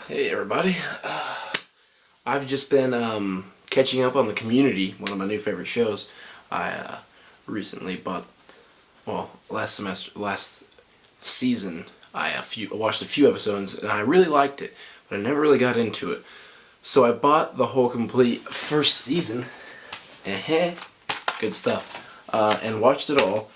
Hey everybody. I've just been catching up on the Community, one of my new favorite shows. I recently bought, last season, I watched a few episodes and I really liked it, but I never really got into it. So I bought the whole complete first season, good stuff, and watched it all.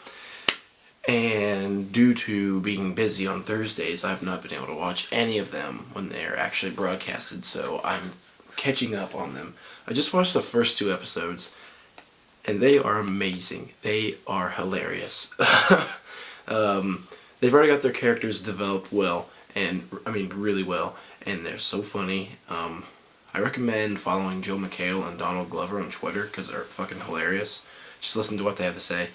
And due to being busy on Thursdays, I've not been able to watch any of them when they're actually broadcasted, so I'm catching up on them. I just watched the first two episodes, and they are amazing. They are hilarious. They've already got their characters developed well, and I mean really well, and they're so funny. I recommend following Joe McHale and Donald Glover on Twitter because they're fucking hilarious. Just listen to what they have to say.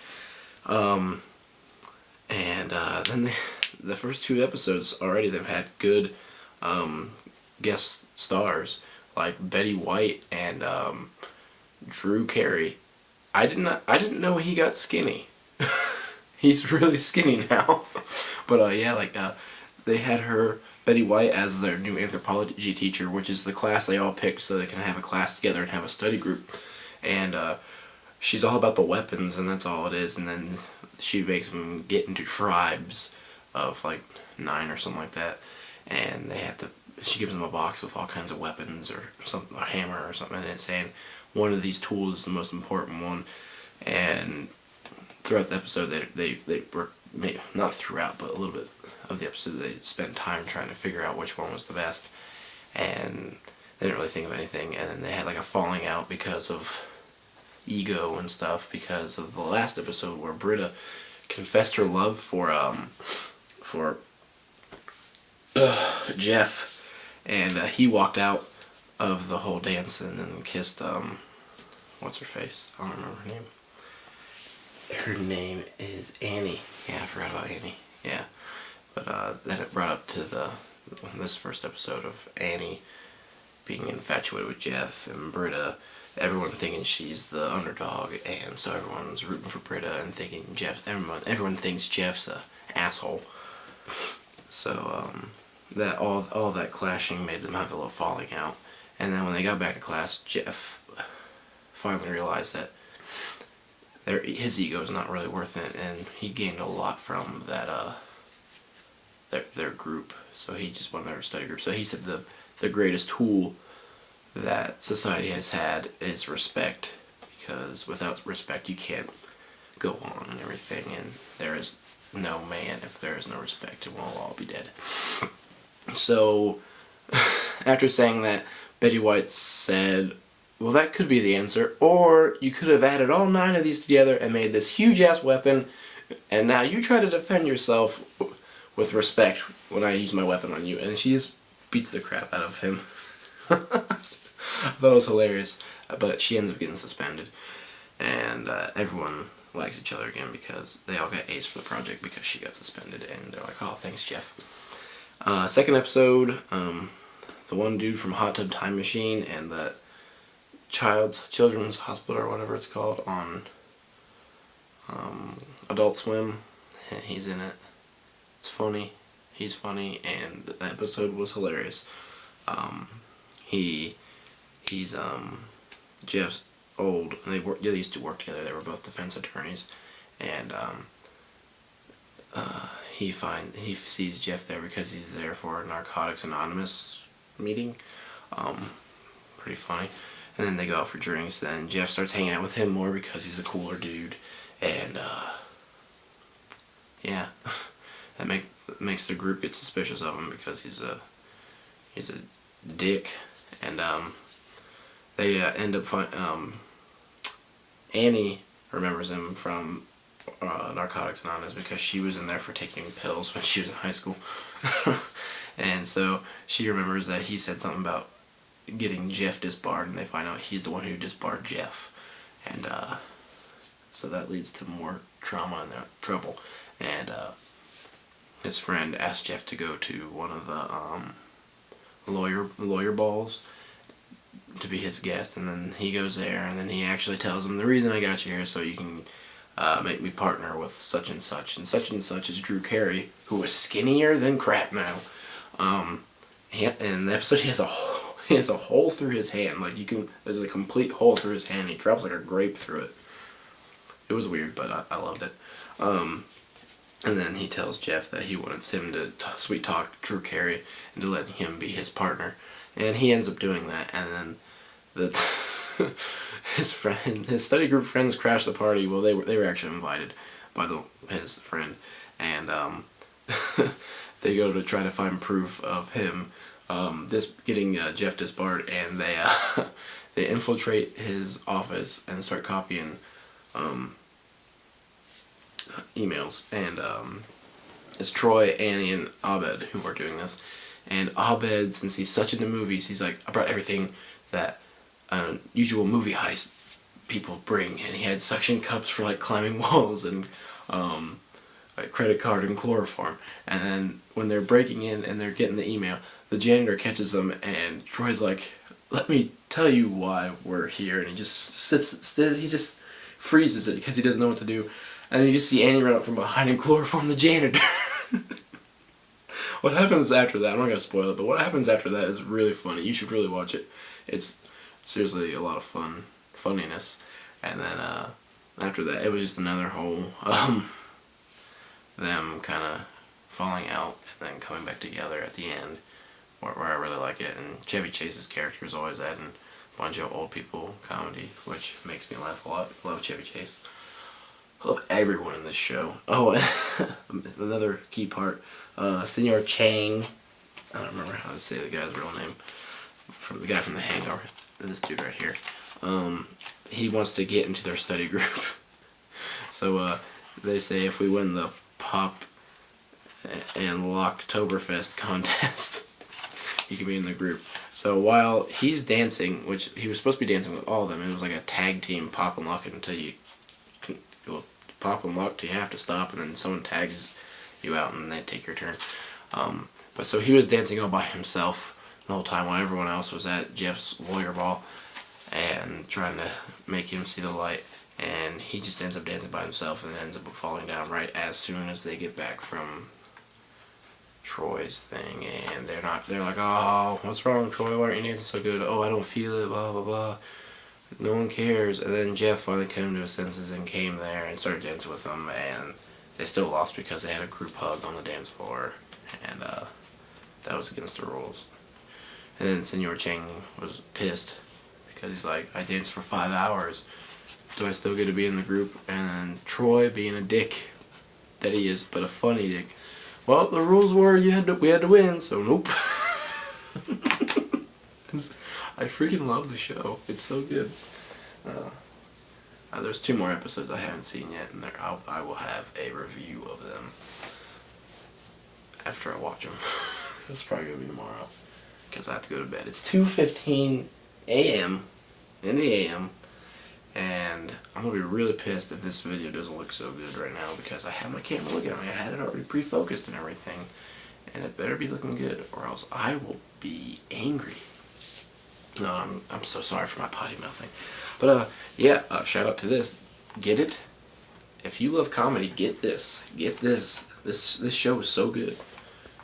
And then the first two episodes already, they've had good guest stars like Betty White and Drew Carey. I didn't know he got skinny. He's really skinny now. But they had Betty White as their new anthropology teacher, which is the class they all picked so they can have a class together and have a study group. And she's all about the weapons, and that's all it is. And then she makes them get into tribes of like 9 or something like that, and she gives them a box with all kinds of weapons or something, a hammer or something, and it's saying one of these tools is the most important one. And throughout the episode, they were, not throughout, but a little bit of the episode, they spent time trying to figure out which one was the best, and they didn't really think of anything. And then they had like a falling out because of ego and stuff, because of the last episode where Britta confessed her love for Jeff, and he walked out of the whole dance and then kissed what's her face? I don't remember her name. Her name is Annie. Yeah, I forgot about Annie. Yeah, but then it brought up to this first episode of Annie being infatuated with Jeff and Britta. Everyone thinking she's the underdog, and so everyone's rooting for Britta and thinking everyone thinks Jeff's a asshole. So that all that clashing made them have a little falling out. And then when they got back to class, Jeff finally realized that his ego is not really worth it, and he gained a lot from that their group. So he just wanted their study group. So he said the greatest tool that society has had is respect, because without respect you can't go on and everything, and there is no man if there is no respect, and we'll all be dead. So after saying that, Betty White said, well, that could be the answer, or you could have added all 9 of these together and made this huge ass weapon, and now you try to defend yourself with respect when I use my weapon on you. And she just beats the crap out of him. I thought it was hilarious, but she ends up getting suspended, and everyone likes each other again because they all got A's for the project because she got suspended, and they're like, oh, thanks, Jeff. Second episode, the one dude from Hot Tub Time Machine and that Children's Hospital or whatever it's called on Adult Swim, he's in it. It's funny, he's funny, and the episode was hilarious. He's Jeff's old. They used to work together. They were both defense attorneys, and he sees Jeff there because he's there for a Narcotics Anonymous meeting. Pretty funny. And then they go out for drinks. Then Jeff starts hanging out with him more because he's a cooler dude, and yeah, that makes the group get suspicious of him because he's a dick. And they end up Annie remembers him from Narcotics Anonymous because she was in there for taking pills when she was in high school. And so she remembers that he said something about getting Jeff disbarred, and they find out he's the one who disbarred Jeff. And so that leads to more trauma and trouble. And his friend asked Jeff to go to one of the lawyer balls to be his guest, and then he goes there, and then he actually tells him, the reason I got you here is so you can make me partner with such and such is Drew Carey, who was skinnier than crap now. in the episode, he has a hole through his hand. Like, there's a complete hole through his hand. He drops like a grape through it. It was weird, but I loved it. And then he tells Jeff that he wants him to sweet talk Drew Carey into letting him be his partner, and he ends up doing that. And then his study group friends crash the party. Well, they were actually invited by his friend, and they go to try to find proof of him getting Jeff disbarred, and they infiltrate his office and start copying emails, and it's Troy, Annie, and Abed who are doing this. And Abed, since he's such into movies, he's like, I brought everything that usual movie heist people bring, and he had suction cups for like climbing walls, and like credit card and chloroform. And then when they're breaking in and they're getting the email, the janitor catches them, and Troy's like, let me tell you why we're here, and he just he just freezes it because he doesn't know what to do. And then you just see Annie run up from behind and chloroform the janitor. What happens after that, I'm not going to spoil it, but what happens after that is really funny. You should really watch it. It's seriously a lot of funniness. And then after that, it was just another whole, them kind of falling out and then coming back together at the end, where I really like it. And Chevy Chase's character is always adding a bunch of old people comedy, which makes me laugh a lot. Love Chevy Chase. Love everyone in this show. Oh, another key part. Senor Chang. I don't remember how to say the guy's real name. From the guy from The Hangover. This dude right here. He wants to get into their study group. So they say if we win the Pop and Locktoberfest contest, he can be in the group. So while he's dancing, which he was supposed to be dancing with all of them, it was like a tag team pop and lock it until you pop and lock till you have to stop, and then someone tags you out and they take your turn. But so he was dancing all by himself the whole time while everyone else was at Jeff's lawyer ball and trying to make him see the light, and he just ends up dancing by himself and ends up falling down right as soon as they get back from Troy's thing. And they're like, oh, what's wrong, Troy? Why aren't you dancing so good? Oh, I don't feel it, blah blah blah. No one cares. And then Jeff finally came to his senses and came there and started dancing with them, and they still lost because they had a group hug on the dance floor, and that was against the rules. And then Senor Chang was pissed because he's like, I danced for 5 hours. Do I still get to be in the group? And then Troy, being a dick that he is, but a funny dick, well, the rules were we had to win, so nope. I freaking love the show. It's so good. There's 2 more episodes I haven't seen yet, and I will have a review of them after I watch them. It's probably going to be tomorrow, because I have to go to bed. It's 2:15 a.m. in the a.m., and I'm going to be really pissed if this video doesn't look so good right now, because I have my camera looking at me. I had it already pre-focused and everything, and it better be looking good, or else I will be angry. No, I'm so sorry for my potty mouthing. But yeah, shout out to this. Get it? If you love comedy, get this. Get this. This show is so good.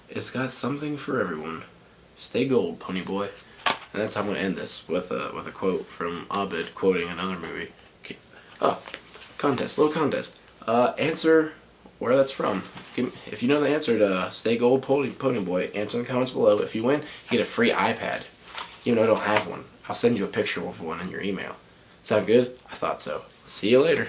It's got something for everyone. Stay gold, pony boy. And that's how I'm gonna end this with a quote from Abed quoting another movie. Okay. Oh, little contest. Answer where that's from. If you know the answer to Stay Gold, pony boy, answer in the comments below. If you win, you get a free iPad. Even though I don't have one, I'll send you a picture of one in your email. Sound good? I thought so. See you later.